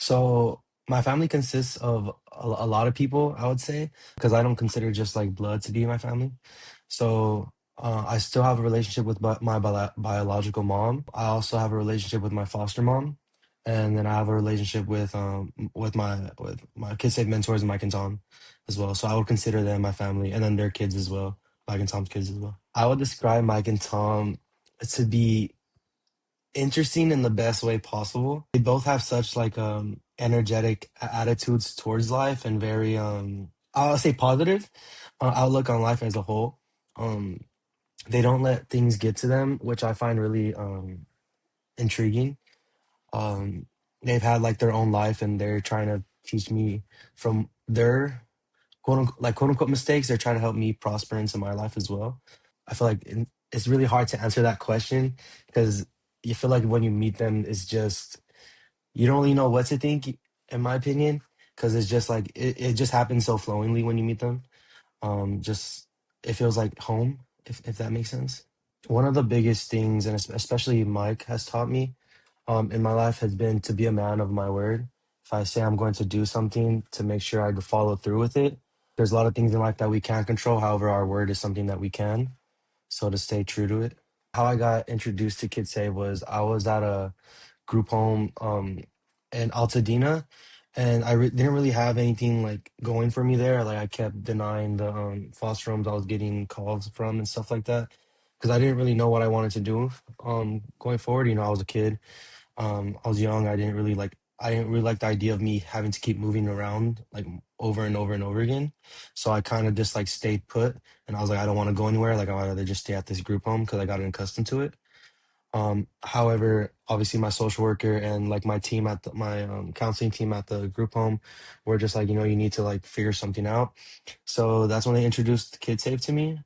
So my family consists of a lot of people, I would say, because I don't consider just like blood to be my family. So I still have a relationship with my biological mom. I also have a relationship with my foster mom, and then I have a relationship with my kids' safe mentors, Mike and Tom, as well. So I would consider them my family, and then their kids as well, Mike and Tom's kids as well. I would describe Mike and Tom to be interesting in the best way possible. They both have such like energetic attitudes towards life and very I'll say positive outlook on life as a whole. Um they don't let things get to them, which I find really intriguing. Um they've had like their own life and they're trying to teach me from their quote unquote mistakes. They're trying to help me prosper into my life as well. I feel like it's really hard to answer that question because you feel like when you meet them, it's just you don't really know what to think, in my opinion, because it's just like it just happens so flowingly when you meet them. Just it feels like home, if that makes sense. One of the biggest things, and especially Mike has taught me, in my life has been to be a man of my word. If I say I'm going to do something, to make sure I follow through with it. There's a lot of things in life that we can't control. However, our word is something that we can. So to stay true to it. How I got introduced to Kidsave was I was at a group home in Altadena, and didn't really have anything like going for me there. Like I kept denying the foster homes I was getting calls from and stuff like that because I didn't really know what I wanted to do going forward. I was a kid. I was young. I didn't really like the idea of me having to keep moving around like over and over and over again. So I kind of just like stayed put, and I was like, I don't want to go anywhere. Like I'd rather just stay at this group home because I got accustomed to it. However, obviously my social worker and like my team my counseling team at the group home were just like, you need to like figure something out. So that's when they introduced KidSafe to me.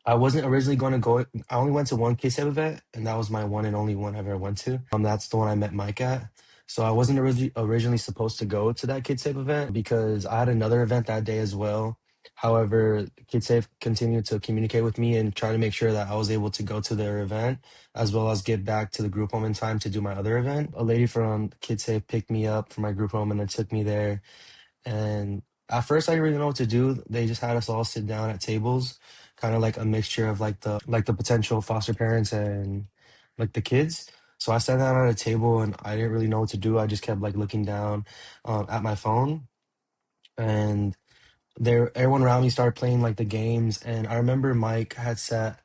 I wasn't originally going to go. I only went to one KidSafe event, and that was my one and only one I've ever went to. That's the one I met Mike at. So I wasn't originally supposed to go to that KidSafe event because I had another event that day as well. However, KidSafe continued to communicate with me and try to make sure that I was able to go to their event as well as get back to the group home in time to do my other event. A lady from KidSafe picked me up from my group home and then took me there. And at first, I didn't really know what to do. They just had us all sit down at tables, kind of like a mixture of like the potential foster parents and like the kids. So I sat down at a table and I didn't really know what to do. I just kept like looking down at my phone, and everyone around me started playing like the games. And I remember Mike had sat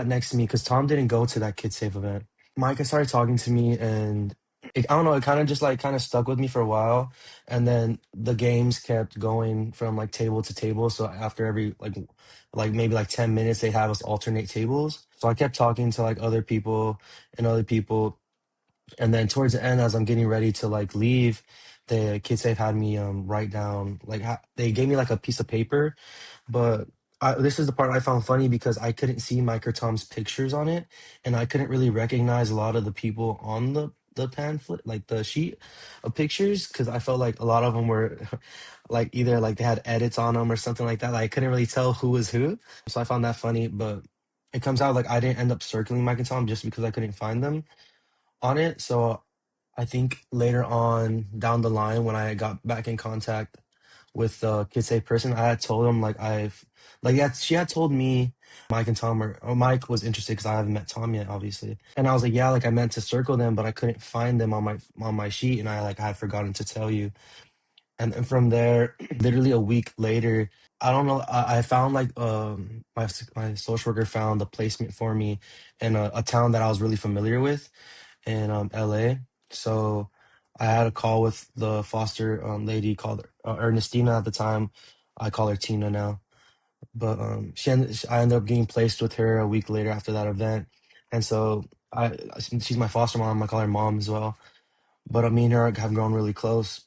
next to me because Tom didn't go to that Kid Safe event. Mike had started talking to me, and I don't know, it kind of just like kind of stuck with me for a while. And then the games kept going from like table to table. So after every like maybe like 10 minutes, they have us alternate tables. So I kept talking to like other people and other people. And then towards the end, as I'm getting ready to like leave, the Kid Safe had me write down like they gave me like a piece of paper, but this is the part I found funny because I couldn't see Mike or Tom's pictures on it, and I couldn't really recognize a lot of the people on the pamphlet, like the sheet of pictures, because I felt like a lot of them were like either like they had edits on them or something like that. Like I couldn't really tell who was who, so I found that funny. But it comes out like I didn't end up circling Mike and Tom just because I couldn't find them on it. So I think later on down the line, when I got back in contact with the Kid Safe person, I had told him yeah, she had told me Mike and Tom or Mike was interested because I haven't met Tom yet, obviously. And I was like, yeah, like I meant to circle them, but I couldn't find them on my sheet, and I had forgotten to tell you. And then from there, literally a week later, I don't know, I found like my social worker found the placement for me in a town that I was really familiar with in LA. So I had a call with the foster lady called Ernestina at the time. I call her Tina now. But I ended up getting placed with her a week later after that event. And so she's my foster mom. I call her mom as well. But me and her have grown really close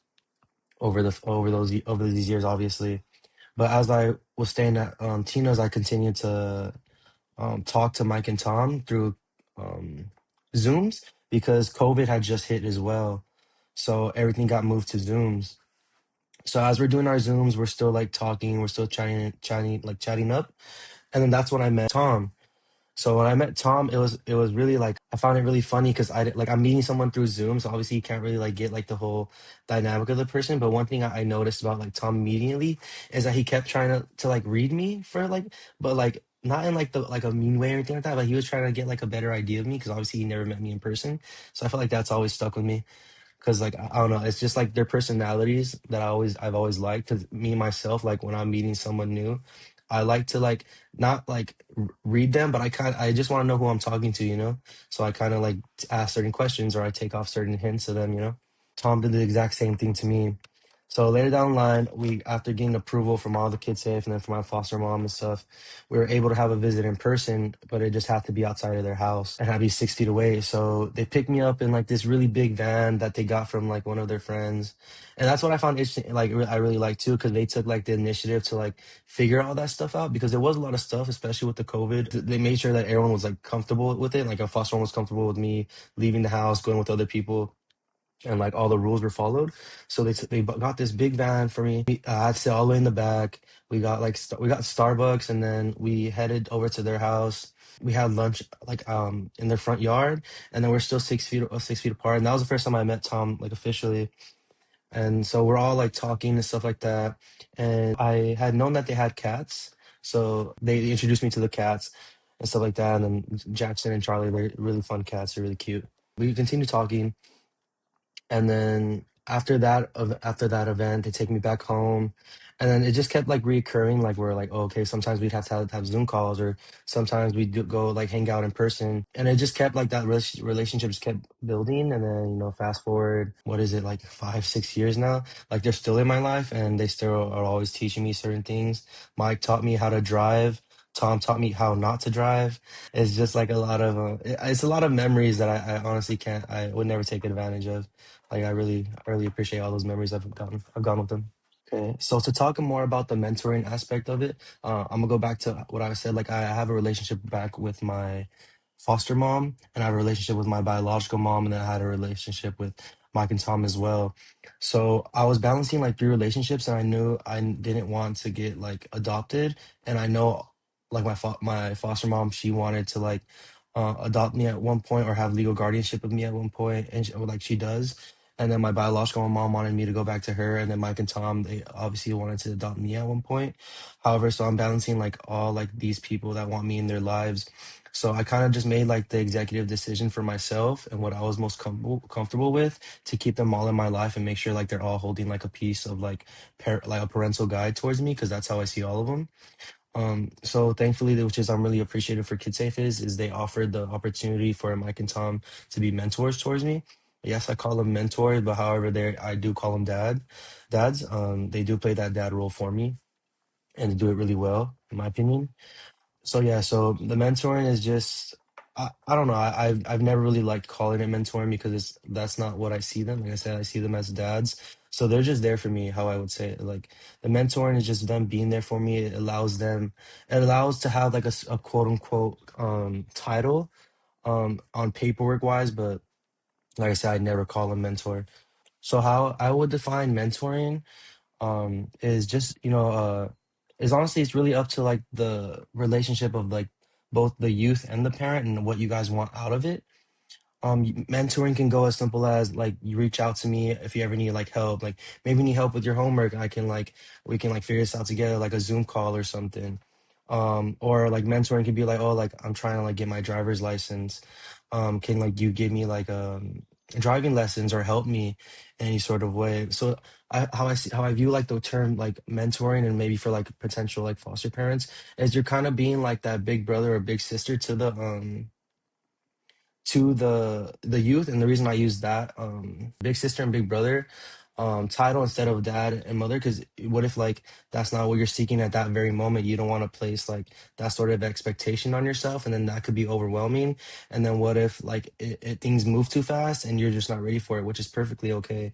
over these years, obviously. But as I was staying at Tina's, I continued to talk to Mike and Tom through um, Zooms because COVID had just hit as well. So everything got moved to Zooms. So as we're doing our Zooms, we're still like talking, we're still chatting up. And then that's when I met Tom. So when I met Tom, it was really like I found it really funny because like I'm meeting someone through Zoom, so obviously you can't really like get like the whole dynamic of the person. But one thing I noticed about like Tom immediately is that he kept trying to like read me for like, but like not in like the like a mean way or anything like that. But he was trying to get like a better idea of me because obviously he never met me in person. So I feel like that's always stuck with me. Cause like I don't know, it's just like their personalities that I've always liked. Cause me myself, like when I'm meeting someone new, I like to like not like read them, but I just want to know who I'm talking to, you know. So I kind of like ask certain questions or I take off certain hints of them, you know. Tom did the exact same thing to me. So later down the line, we after getting approval from all the kids safe and then from my foster mom and stuff, we were able to have a visit in person, but it just had to be outside of their house and had to be 6 feet away. So they picked me up in like this really big van that they got from like one of their friends. And that's what I found interesting, like I really like too, because they took like the initiative to like figure all that stuff out because there was a lot of stuff, especially with the COVID. They made sure that everyone was like comfortable with it. Like a foster home was comfortable with me leaving the house, going with other people and like all the rules were followed. So got this big van for me. I had to sit all the way in the back. We got like we got Starbucks, and then we headed over to their house. We had lunch like in their front yard, and then we're still 6 feet apart. And that was the first time I met Tom like officially. And so we're all like talking and stuff like that. And I had known that they had cats, so they introduced me to the cats and stuff like that. And then Jackson and Charlie, they're really fun cats. They're really cute. We continued talking, and then after that event, they take me back home, and then it just kept like reoccurring. Like we're like, oh, okay, sometimes we'd have Zoom calls, or sometimes we'd go like hang out in person, and it just kept like that relationship just kept building. And then fast forward, what is it, like 5 6 years now? Like they're still in my life, and they still are always teaching me certain things. Mike taught me how to drive. Tom taught me how not to drive. It's just like a lot of it's a lot of memories that I honestly can't I would never take advantage of. Like I really appreciate all those memories I've gone with them. Okay, so to talk more about the mentoring aspect of it, I'm gonna go back to what I said. Like I have a relationship back with my foster mom, and I have a relationship with my biological mom, and then I had a relationship with Mike and Tom as well. So I was balancing like three relationships, and I knew didn't want to get like adopted, and I know like my foster mom, she wanted to like adopt me at one point or have legal guardianship of me at one point, and like she does. And then my biological mom wanted me to go back to her, and then Mike and Tom, they obviously wanted to adopt me at one point. However, so I'm balancing like all like these people that want me in their lives. So I kind of just made like the executive decision for myself and what I was most comfortable with to keep them all in my life and make sure like they're all holding like a piece of like like a parental guide towards me, because that's how I see all of them. So thankfully, which is I'm really appreciative for KidSafe is they offered the opportunity for Mike and Tom to be mentors towards me. Yes, I call them mentors, but however, I do call them dads. They do play that dad role for me, and they do it really well, in my opinion. So yeah, so the mentoring is just I don't know. I've never really liked calling it mentoring because that's not what I see them. Like I said, I see them as dads. So they're just there for me, how I would say it. Like the mentoring is just them being there for me. It allows to have like a quote unquote title on paperwork wise, but like I said, I never call them mentor. So how I would define mentoring is just is honestly it's really up to like the relationship of like both the youth and the parent and what you guys want out of it. Mentoring can go as simple as like you reach out to me if you ever need like help, like maybe you need help with your homework. We can like figure this out together, like a Zoom call or something. Or like mentoring could be like, oh, like I'm trying to like get my driver's license. Can like you give me like driving lessons or help me in any sort of way? So how I view like the term like mentoring, and maybe for like potential like foster parents, is you're kind of being like that big brother or big sister to the youth. And the reason I use that big sister and big brother title instead of dad and mother, because what if like that's not what you're seeking at that very moment? You don't want to place like that sort of expectation on yourself, and then that could be overwhelming. And then what if like things move too fast and you're just not ready for it, which is perfectly okay.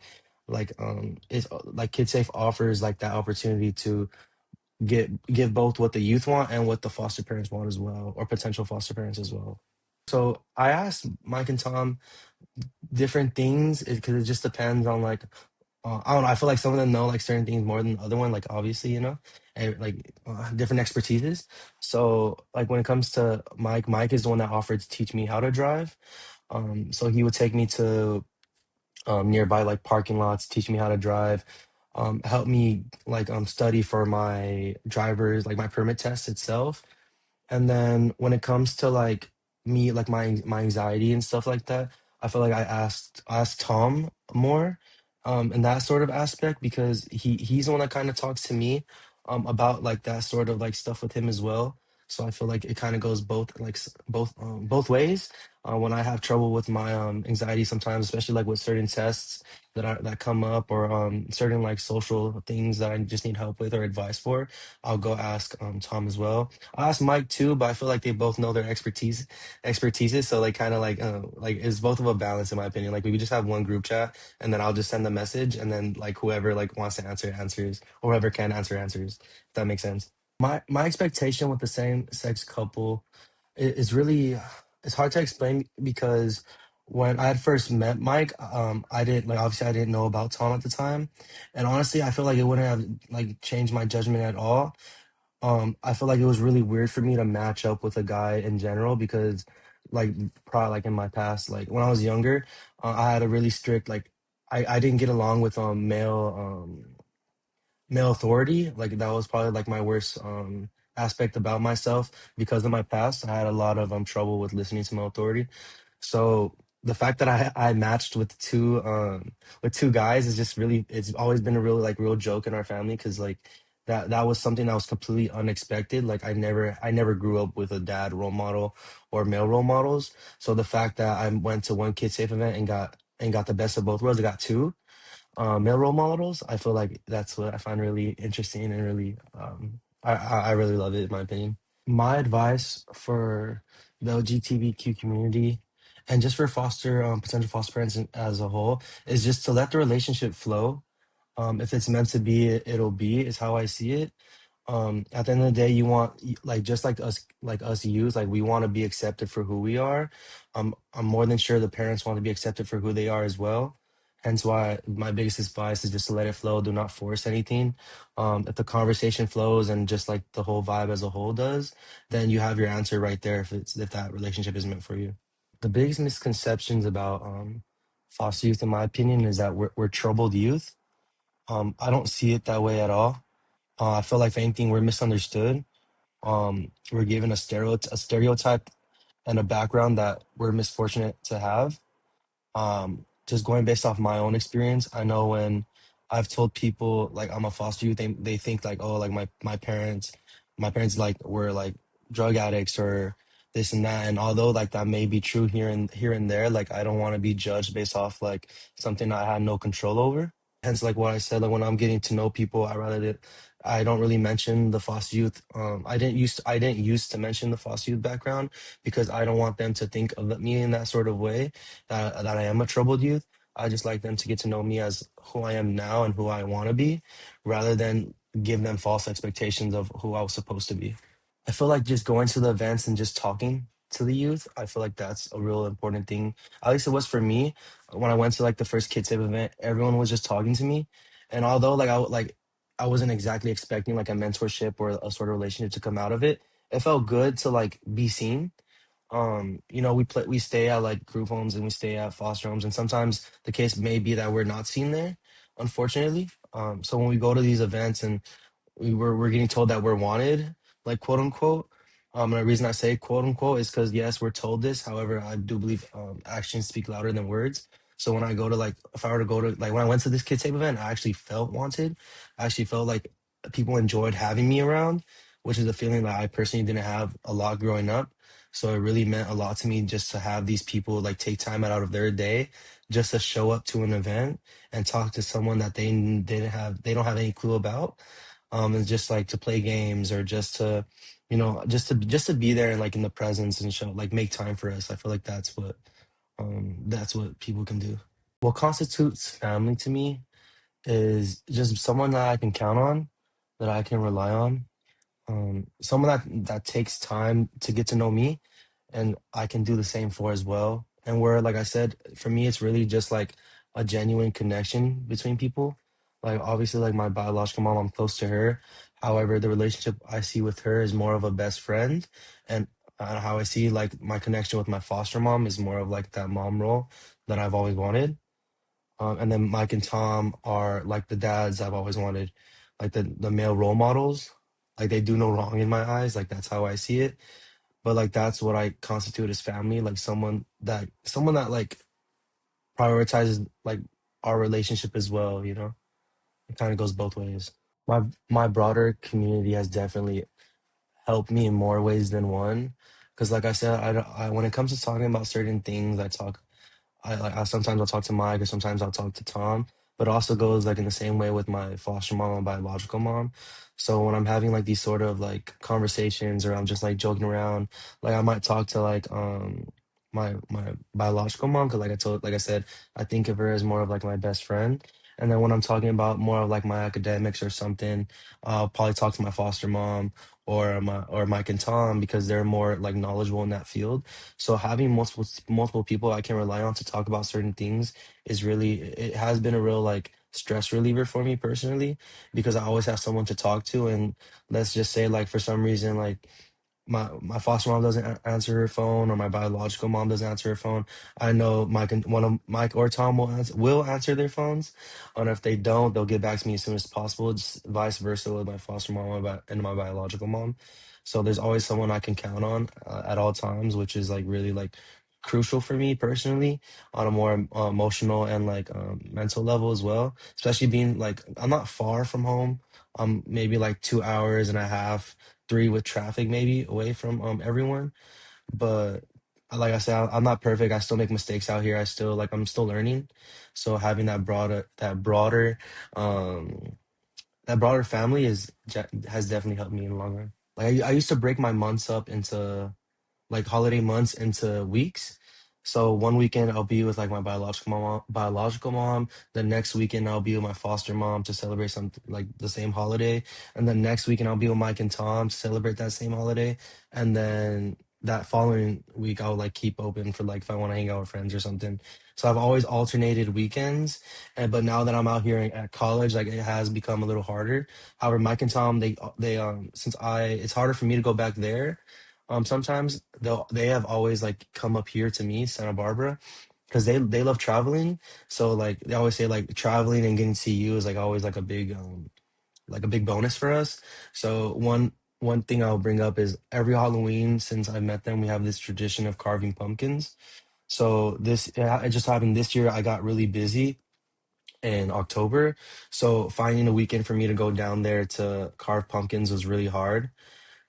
Like it's like KidSafe offers like that opportunity to give both what the youth want and what the foster parents want as well, or potential foster parents as well. So I asked Mike and Tom different things because it just depends on like I don't know. I feel like some of them know like certain things more than the other one. Like obviously, and like different expertises. So like when it comes to Mike, Mike is the one that offered to teach me how to drive. So he would take me to nearby like parking lots, teach me how to drive, help me like study for my driver's like my permit test itself. And then when it comes to like me, like my anxiety and stuff like that, I feel like I asked Tom more, in that sort of aspect because he's the one that kind of talks to me, about like that sort of like stuff with him as well. So I feel like it kind of goes both like both ways. When I have trouble with my anxiety sometimes, especially like with certain tests that come up or certain like social things that I just need help with or advice for, I'll go ask Tom as well. I asked Mike too, but I feel like they both know their expertises. So like kind of like it's both of a balance in my opinion. Like we just have one group chat and then I'll just send the message and then like whoever like wants to answer answers or whoever can answer answers. If that makes sense. My expectation with the same sex couple is really it's hard to explain because when I had first met Mike, I didn't like obviously I didn't know about Tom at the time, and honestly, I feel like it wouldn't have like changed my judgment at all. I feel like it was really weird for me to match up with a guy in general because, like, probably like in my past, like when I was younger, I had a really strict like I didn't get along with male authority. Like that was probably like my worst aspect about myself because of my past. I had a lot of trouble with listening to male authority. So the fact that I matched with two guys is just really it's always been a real joke in our family because like that was something that was completely unexpected. Like I never grew up with a dad role model or male role models. So the fact that I went to one Kidsave event and got the best of both worlds, I got two male role models. I feel like that's what I find really interesting and really I really love it in my opinion. My advice for the LGBTQ community and just for foster potential foster parents as a whole is just to let the relationship flow. If it's meant to be, it'll be, is how I see it. At the end of the day, you want like just like us youth, like we want to be accepted for who we are. I'm more than sure the parents want to be accepted for who they are as well. Hence why my biggest advice is just to let it flow. Do not force anything. If the conversation flows and just like the whole vibe as a whole does, then you have your answer right there if that relationship is meant for you. The biggest misconceptions about foster youth, in my opinion, is that we're troubled youth. I don't see it that way at all. I feel like if anything, we're misunderstood. We're given a stereotype and a background that we're misfortunate to have. Just going based off my own experience, I know when I've told people like I'm a foster youth, they think like, oh, like my parents like were like drug addicts or this and that. And although like that may be true here and there, like I don't want to be judged based off like something I had no control over. Hence, like what I said, like when I'm getting to know people, I don't really mention the foster youth. I didn't used to mention the foster youth background because I don't want them to think of me in that sort of way that I am a troubled youth. I just like them to get to know me as who I am now and who I want to be, rather than give them false expectations of who I was supposed to be. I feel like just going to the events and just talking to the youth, I feel like that's a real important thing. At least it was for me. When I went to like the first Kids Save event, everyone was just talking to me. And although I wasn't exactly expecting like a mentorship or a sort of relationship to come out of it, it felt good to like be seen. We stay at like group homes and we stay at foster homes, and sometimes the case may be that we're not seen there, unfortunately. So when we go to these events and we're getting told that we're wanted, like quote unquote. And the reason I say quote unquote is because yes, we're told this. However, I do believe actions speak louder than words. So when I go to like, if I were to go to like when I went to this Kids Tape event, I actually felt wanted. I actually felt like people enjoyed having me around, which is a feeling that I personally didn't have a lot growing up. So it really meant a lot to me just to have these people like take time out of their day just to show up to an event and talk to someone that they don't have any clue about, and just like to play games or just to just to be there and like in the presence and show like make time for us. I feel like that's what people can do. What constitutes family to me is just someone that I can count on, that I can rely on, someone that takes time to get to know me and I can do the same for as well. And where, like I said, for me, it's really just like a genuine connection between people. Like obviously, like my biological mom, I'm close to her. However, the relationship I see with her is more of a best friend, and how I see like my connection with my foster mom is more of like that mom role that I've always wanted. And then Mike and Tom are like the dads I've always wanted, like the male role models. Like they do no wrong in my eyes. Like that's how I see it. But like that's what I constitute as family. Like someone that like prioritizes like our relationship as well. You know, it kind of goes both ways. My broader community has definitely helped me in more ways than one. Because like I said, when it comes to talking about certain things, I sometimes I'll talk to Mike or sometimes I'll talk to Tom, but it also goes like in the same way with my foster mom and biological mom. So when I'm having like these sort of like conversations or I'm just like joking around, like I might talk to like my biological mom because like I said, I think of her as more of like my best friend. And then when I'm talking about more of like my academics or something, I'll probably talk to my foster mom or Mike and Tom because they're more like knowledgeable in that field. So having multiple people I can rely on to talk about certain things is really it has been a real like stress reliever for me personally because I always have someone to talk to. And let's just say like for some reason like my foster mom doesn't answer her phone or my biological mom doesn't answer her phone. I know one of Mike or Tom will answer their phones, and if they don't, they'll get back to me as soon as possible. Just vice versa with my foster mom and my biological mom. So there's always someone I can count on at all times, which is like really like crucial for me personally on a more emotional and like mental level as well. Especially being like I'm not far from home. Maybe like 2 hours and a half, three with traffic maybe away from everyone. But like I said, I'm not perfect. I still make mistakes out here. I'm still learning. So having um that broader family has definitely helped me in the long run. Like I used to break my months up into like holiday months into weeks. So one weekend I'll be with like my biological mom. The next weekend I'll be with my foster mom to celebrate some like the same holiday. And then next weekend I'll be with Mike and Tom to celebrate that same holiday. And then that following week I'll like keep open for like if I want to hang out with friends or something. So I've always alternated weekends. But now that I'm out here at college, like it has become a little harder. However, Mike and Tom, they since I it's harder for me to go back there sometimes they have always like come up here to me, Santa Barbara, because they love traveling. So like they always say like traveling and getting to see you is like always like a big bonus for us. So one thing I'll bring up is every Halloween since I met them, we have this tradition of carving pumpkins. So it just happened this year. I got really busy in October, so finding a weekend for me to go down there to carve pumpkins was really hard.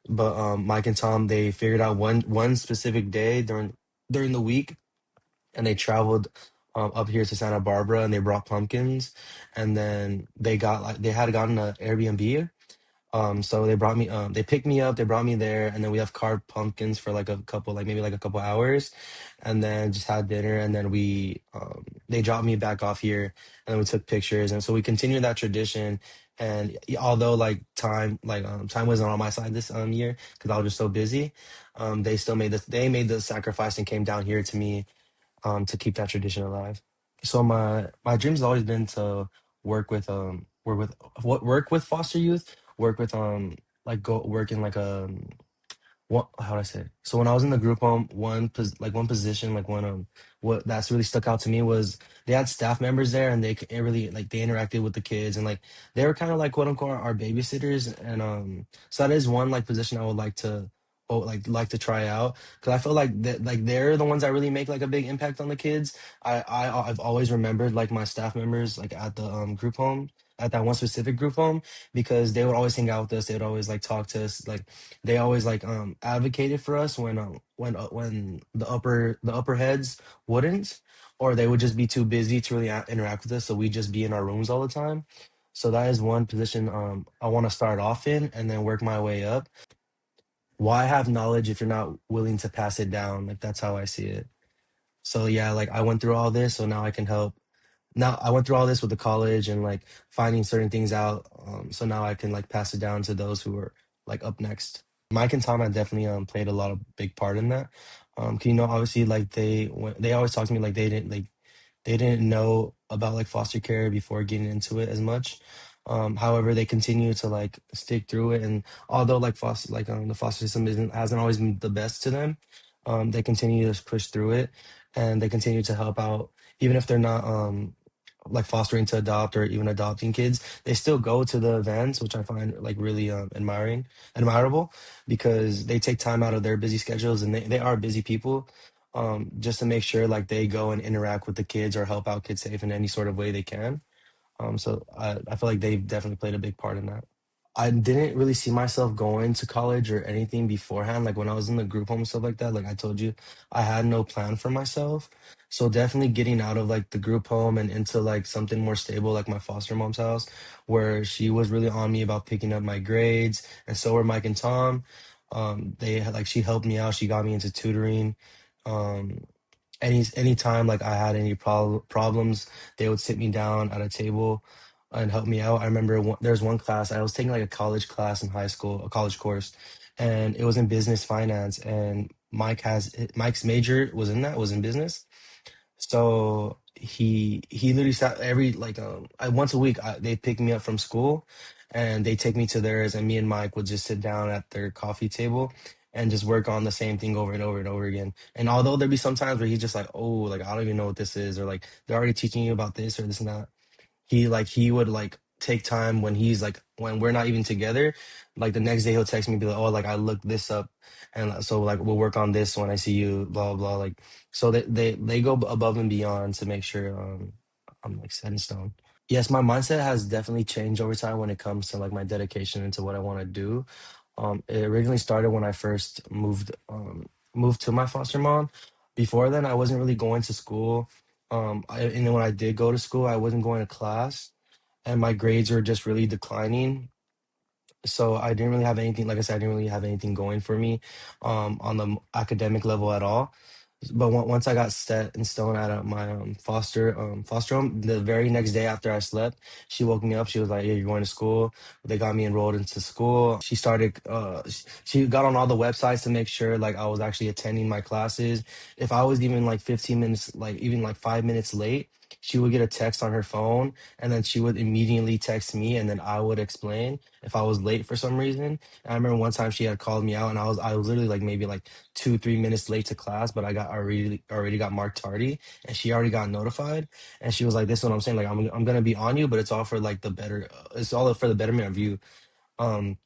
But Mike and Tom, they figured out one specific day during the week, and they traveled up here to Santa Barbara, and they brought pumpkins, and then they had gotten an Airbnb. So they picked me up, they brought me there, and then we have carved pumpkins for maybe like a couple hours, and then just had dinner, and then they dropped me back off here, and then we took pictures, and so we continued that tradition. And although like time wasn't on my side this year because I was just so busy, they made the sacrifice and came down here to me to keep that tradition alive. So my dream's always been to work with foster youth, work with like go work in like a what how do I say it? So when I was in the group home, one position, like one what that's really stuck out to me was they had staff members there and it really like they interacted with the kids and like they were kind of like quote unquote our babysitters. And so that is one like position I would like to try out because I feel like that like they're the ones that really make like a big impact on the kids. I've always remembered like my staff members like at the group home, at that one specific group home, because they would always hang out with us. They would always like talk to us. Like they always like advocated for us when the upper heads wouldn't, or they would just be too busy to really interact with us, so we'd just be in our rooms all the time. So that is one position I want to start off in and then work my way up. Why have knowledge if you're not willing to pass it down? Like that's how I see it. So yeah, like I went through all this, so now I can help. Now I went through all this with the college and like finding certain things out. So now I can like pass it down to those who are like up next. Mike and Tom had definitely played a lot of big part in that. 'Cause, obviously like they always talk to me like they didn't know about like foster care before getting into it as much. However, they continue to like stick through it, and although like the foster system hasn't always been the best to them, they continue to push through it, and they continue to help out even if they're not like fostering to adopt or even adopting kids. They still go to the events, which I find like really admirable, because they take time out of their busy schedules, and they are busy people, just to make sure like they go and interact with the kids or help out kids safe in any sort of way they can. So I feel like they've definitely played a big part in that. I didn't really see myself going to college or anything beforehand. Like when I was in the group home and stuff like that, like I told you, I had no plan for myself. So definitely getting out of like the group home and into like something more stable, like my foster mom's house, where she was really on me about picking up my grades, and so were Mike and Tom. They had like she helped me out. She got me into tutoring. Um, anytime like I had any problems, they would sit me down at a table and help me out. I remember there's one class I was taking, like a college class in high school, a college course, and it was in business finance. And Mike's major was in business, so he literally sat every like once a week they pick me up from school, and they take me to theirs, and me and Mike would just sit down at their coffee table and just work on the same thing over and over and over again. And although there'd be some times where he's just like, oh, like I don't even know what this is, or like they're already teaching you about this or this and that, he would like take time when he's like when we're not even together, like the next day he'll text me and be like, oh, like I looked this up, and so like we'll work on this when I see you, blah blah, like so they go above and beyond to make sure I'm like set in stone. Yes, my mindset has definitely changed over time when it comes to like my dedication into what I want to do. It originally started when I first moved to my foster mom. Before then, I wasn't really going to school. And then when I did go to school, I wasn't going to class, and my grades were just really declining. So I didn't really have anything, like I said, I didn't really have anything going for me on the academic level at all. But once I got set in stone at my foster home, the very next day after I slept, she woke me up. She was like, "Yeah, you're going to school." They got me enrolled into school. She started. She got on all the websites to make sure like I was actually attending my classes. If I was even like 15 minutes, like even like 5 minutes late, she would get a text on her phone, and then she would immediately text me, and then I would explain if I was late for some reason. And I remember one time she had called me out, and I was literally like maybe like 2 3 minutes late to class, but I got already got marked tardy, and she already got notified, and she was like, "This is what I'm saying. Like I'm gonna be on you, but it's all for like the better. It's all for the betterment of you." Um,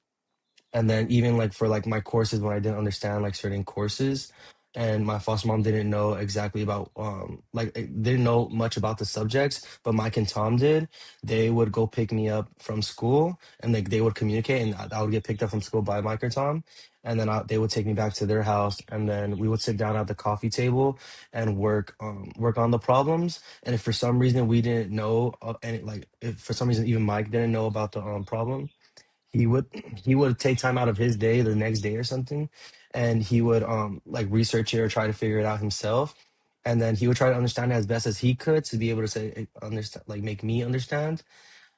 and then even like for like my courses, when I didn't understand like certain courses, and my foster mom didn't know exactly about didn't know much about the subjects, but Mike and Tom did. They would go pick me up from school, and like they would communicate, and I would get picked up from school by Mike or Tom, and then they would take me back to their house, and then we would sit down at the coffee table and work on the problems. And if for some reason we didn't know, and like if for some reason even Mike didn't know about the problem, he would he would take time out of his day the next day or something, and he would like research it or try to figure it out himself, and then he would try to understand it as best as he could to be able to say understand, like make me understand.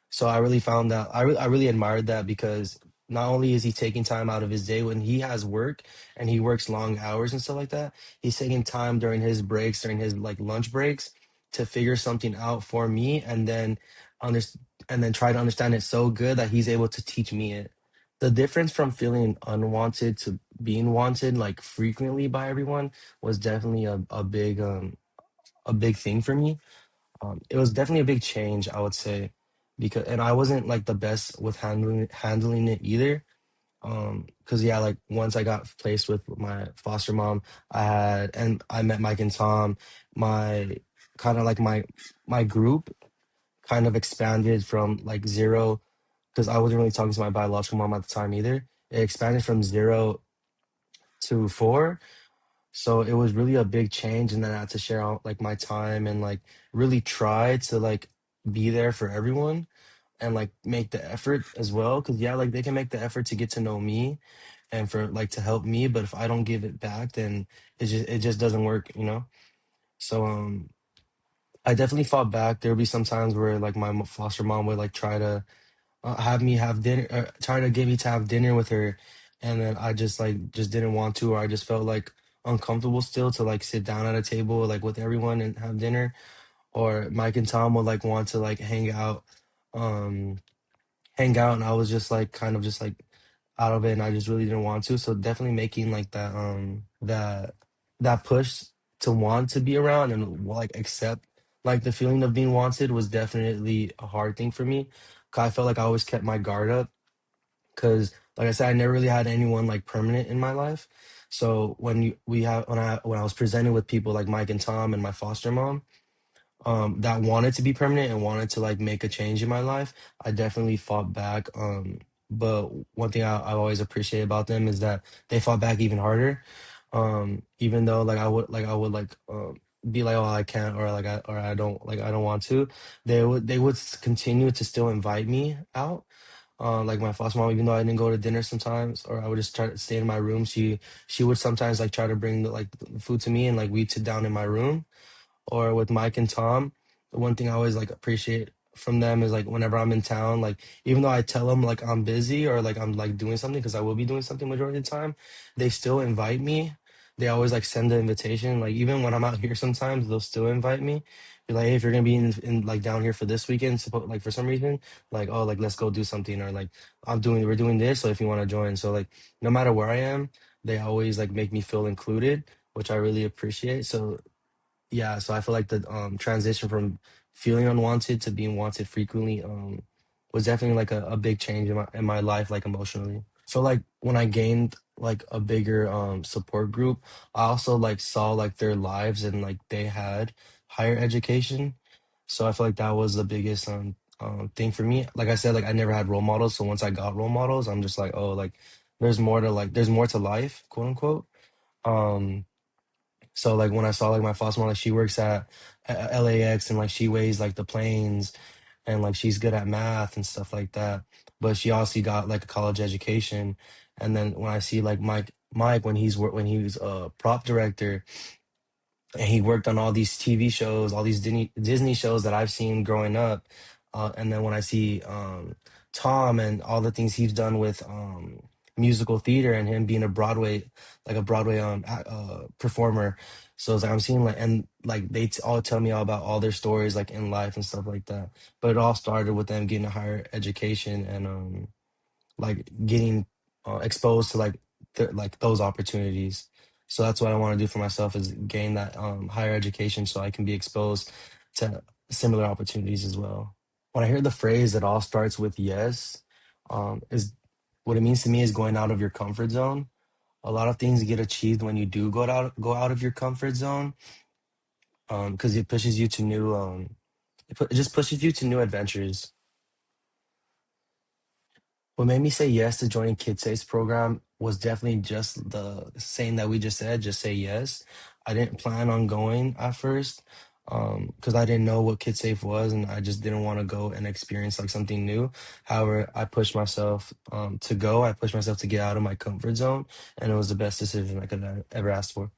So I really found that I really admired that, because not only is he taking time out of his day when he has work and he works long hours and stuff like that, he's taking time during his breaks, during his like lunch breaks, to figure something out for me, and then under and then try to understand it so good that he's able to teach me it. The difference from feeling unwanted to being wanted like frequently by everyone was definitely a big thing for me. It was definitely a big change, I would say, because and I wasn't like the best with handling it either. Because yeah, like once I got placed with my foster mom, I met Mike and Tom. My kind of like my group kind of expanded from like zero, because I wasn't really talking to my biological mom at the time either. It expanded from 0 to 4, so it was really a big change, and then I had to share out like my time and like really try to like be there for everyone, and like make the effort as well. Cause yeah, like they can make the effort to get to know me and for like to help me, but if I don't give it back, then it just doesn't work, you know? So I definitely fought back. There would be some times where like my foster mom would like try to have me have dinner, try to get me to have dinner with her, and then I just didn't want to, or I just felt like uncomfortable still to like sit down at a table like with everyone and have dinner. or Mike and Tom would like want to like um hang out, and I was just like kind of just like out of it, and I just really didn't want to. So definitely making like that push to want to be around and like accept like the feeling of being wanted was definitely a hard thing for me. 'Cause I felt like I always kept my guard up because like I said, I never really had anyone like permanent in my life. So when I was presented with people like Mike and Tom and my foster mom, that wanted to be permanent and wanted to like make a change in my life, I definitely fought back. But one thing I always appreciate about them is that they fought back even harder. Even though like I would like be like, oh, I can't, or like I don't want to, they would continue to still invite me out. Like my foster mom, even though I didn't go to dinner sometimes, or I would just try to stay in my room, she would sometimes like try to bring the food to me, and like we'd sit down in my room. Or with Mike and Tom, the one thing I always like appreciate from them is like whenever I'm in town, like even though I tell them like I'm busy or like I'm like doing something, because I will be doing something majority of the time, they still invite me. They always like send the invitation. Like even when I'm out here, sometimes they'll still invite me. Be like, hey, if you're gonna be in like down here for this weekend, like for some reason, like oh like let's go do something, or like we're doing this, so if you want to join. So like no matter where I am, they always like make me feel included, which I really appreciate. So yeah, so I feel like the transition from feeling unwanted to being wanted frequently was definitely like a big change in my life, like emotionally. So like when I gained like a bigger support group, I also like saw like their lives and like they had higher education. So I feel like that was the biggest thing for me. Like I said, like I never had role models. So once I got role models, I'm just like, oh, like there's more to life, quote unquote. Um so like when I saw like my foster mom, like she works at LAX, and like she weighs like the planes, and like she's good at math and stuff like that. But she also got like a college education. And then when I see like Mike when when he was a prop director, and he worked on all these TV shows, all these Disney shows that I've seen growing up. And then when I see Tom and all the things he's done with musical theater, and him being a Broadway performer. So it's like I'm seeing like, and like all tell me all about all their stories like in life and stuff like that. But it all started with them getting a higher education, and like getting exposed to like like those opportunities. So that's what I want to do for myself, is gain that higher education so I can be exposed to similar opportunities as well. When I hear the phrase "it all starts with yes," is what it means to me is going out of your comfort zone. A lot of things get achieved when you do go out of your comfort zone, because it pushes you to new it just pushes you to new adventures. What made me say yes to joining Kidsafe's program was definitely just the saying that we just said, just say yes. I didn't plan on going at first, because I didn't know what Kidsafe was, and I just didn't want to go and experience like something new. However, I pushed myself to go. I pushed myself to get out of my comfort zone, and it was the best decision I could have ever asked for.